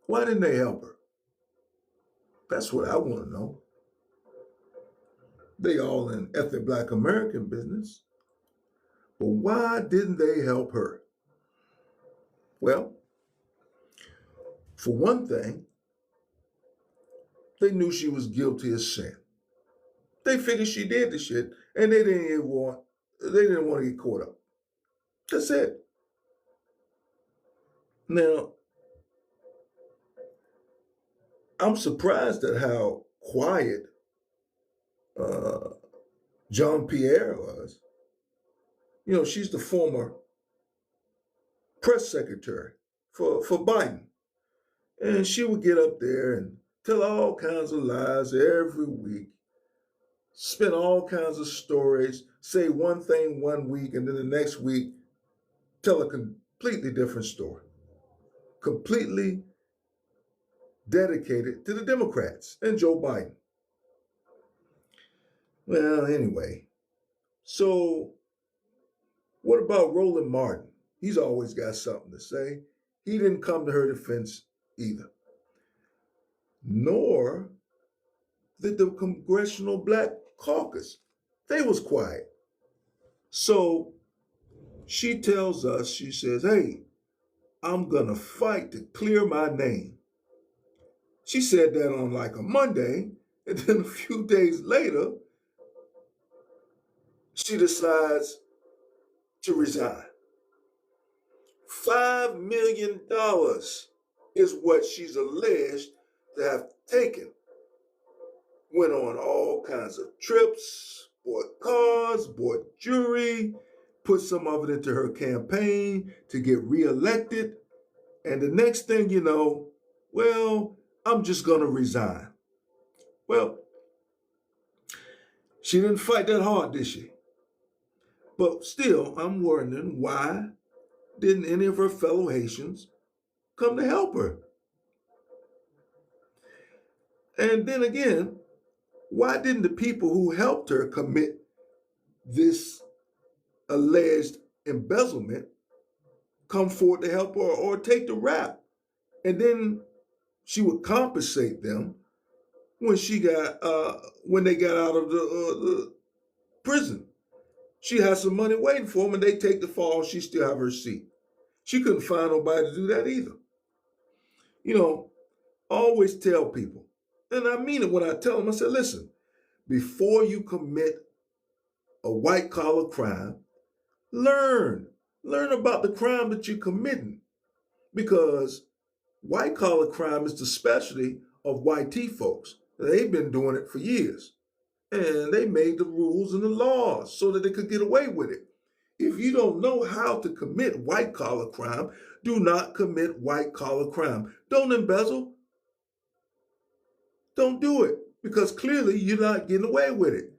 Why didn't they help her? That's what I want to know. They all in ethnic Black American business. But why didn't they help her? Well, for one thing, they knew she was guilty of sin. They figured she did the shit, and they didn't want to get caught up. That's it. Now, I'm surprised at how quiet uh, Jean Pierre was. She's the former press secretary for Biden. And she would get up there and tell all kinds of lies every week, spin all kinds of stories, say one thing one week, and then the next week tell a completely different story. Completely dedicated to the Democrats and Joe Biden. Well, anyway, so what about Roland Martin? He's always got something to say. He didn't come to her defense either. Nor did the Congressional Black Caucus. They was quiet. So she tells us, she says, hey, I'm going to fight to clear my name. She said that on like a Monday, and then a few days later, she decides to resign. $5 million is what she's alleged to have taken. Went on all kinds of trips, bought cars, bought jewelry, put some of it into her campaign to get reelected. And the next thing you know, well, I'm just going to resign. Well, she didn't fight that hard, did she? But still, I'm wondering, why didn't any of her fellow Haitians come to help her? And then again, why didn't the people who helped her commit this alleged embezzlement come forward to help her or take the rap? And then she would compensate them when they got out of the prison. She has some money waiting for them, and they take the fall. She still have her seat. She couldn't find nobody to do that either. Always tell people, and I mean it when I tell them. I said, listen, before you commit a white collar crime, learn about the crime that you're committing, because white collar crime is the specialty of white T folks. They've been doing it for years. And they made the rules and the laws so that they could get away with it. If you don't know how to commit white collar crime, do not commit white collar crime. Don't embezzle. Don't do it, because clearly you're not getting away with it.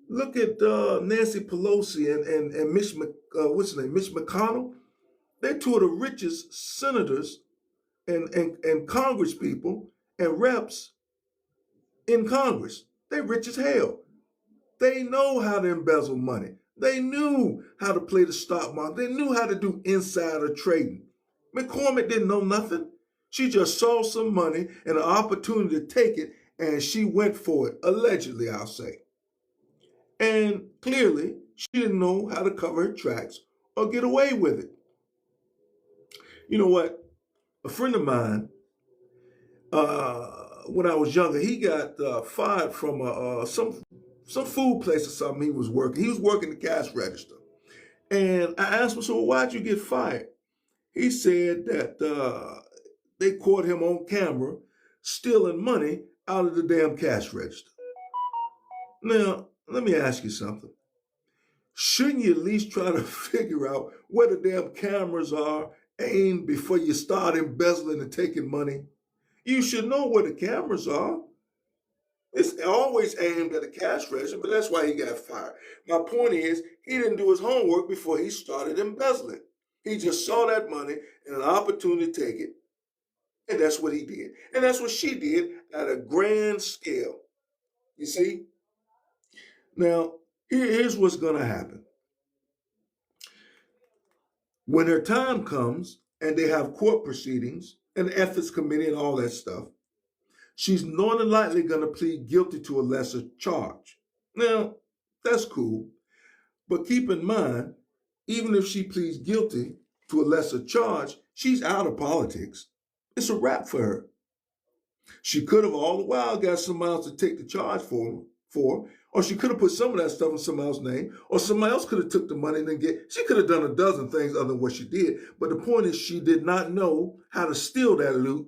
Look at Nancy Pelosi and Mitch McConnell. They're two of the richest senators and Congress people and reps in Congress. They're rich as hell. They know how to embezzle money. They knew how to play the stock market. They knew how to do insider trading. McCormick didn't know nothing. She just saw some money and an opportunity to take it, and she went for it, allegedly, I'll say. And clearly, she didn't know how to cover her tracks or get away with it. You know what? A friend of mine, when I was younger, he got fired from some food place or something he was working. He was working the cash register. And I asked him, so why'd you get fired? He said that they caught him on camera stealing money out of the damn cash register. Now, let me ask you something. Shouldn't you at least try to figure out where the damn cameras are aimed before you start embezzling and taking money? You should know where the cameras are. It's always aimed at a cash register, but that's why he got fired. My point is, he didn't do his homework before he started embezzling. He just saw that money and an opportunity to take it, and that's what he did. And that's what she did at a grand scale. You see? Now, here's what's going to happen. When her time comes and they have court proceedings and the ethics committee and all that stuff. She's more than likely going to plead guilty to a lesser charge. Now, that's cool. But keep in mind, even if she pleads guilty to a lesser charge, she's out of politics. It's a wrap for her. She could have all the while got somebody else to take the charge for her, or she could have put some of that stuff in somebody else's name, or somebody else could have took the money and then she could have done a dozen things other than what she did. But the point is, she did not know how to steal that loot,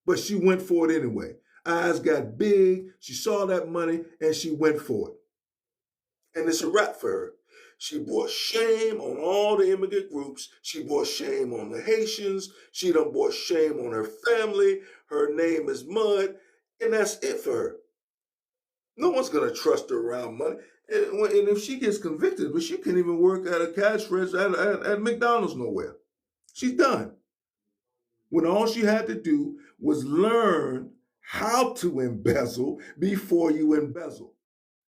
but she went for it anyway. Eyes got big, she saw that money, and she went for it. And it's a wrap for her. She brought shame on all the immigrant groups. She brought shame on the Haitians. She done brought shame on her family. Her name is mud. And that's it for her. No one's going to trust her around money. And if she gets convicted, but she can't even work at a cash register at McDonald's nowhere. She's done. When all she had to do was learn how to embezzle before you embezzle.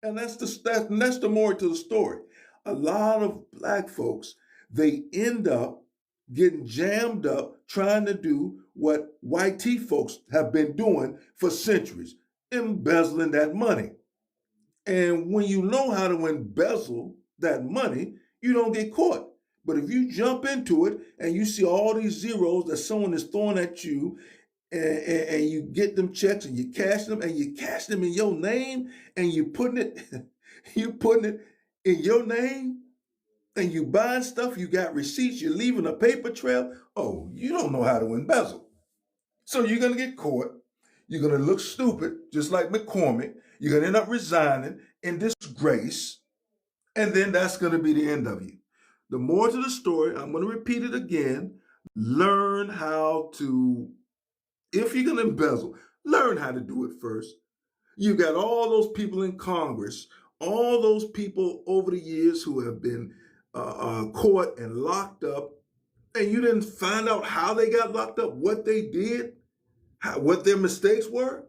And that's the moral to the story. A lot of black folks, they end up getting jammed up trying to do what white tea folks have been doing for centuries, embezzling that money. And when you know how to embezzle that money, you don't get caught. But if you jump into it and you see all these zeros that someone is throwing at you, and you get them checks and you cash them in your name, and you putting it in your name, and you buying stuff, you got receipts, you're leaving a paper trail. Oh, you don't know how to embezzle. So you're going to get caught. You're going to look stupid, just like McCormick. You're going to end up resigning in disgrace. And then that's going to be the end of you. The more to the story, I'm going to repeat it again. Learn how to, if you're going to embezzle, learn how to do it first. You got all those people in Congress, all those people over the years who have been caught and locked up, and you didn't find out how they got locked up, what they did, what their mistakes were,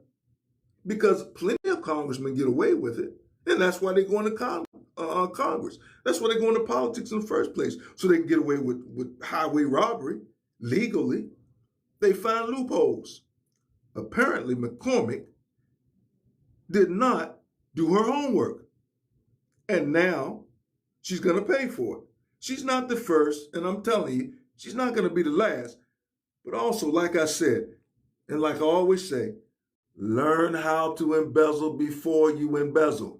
because plenty of congressmen get away with it, and that's why they go into Congress. That's why they go into politics in the first place, so they can get away with highway robbery legally. They find loopholes. Apparently, McCormick did not do her homework, and now she's going to pay for it. She's not the first, and I'm telling you, she's not going to be the last. But also, like I said, and like I always say, learn how to embezzle before you embezzle.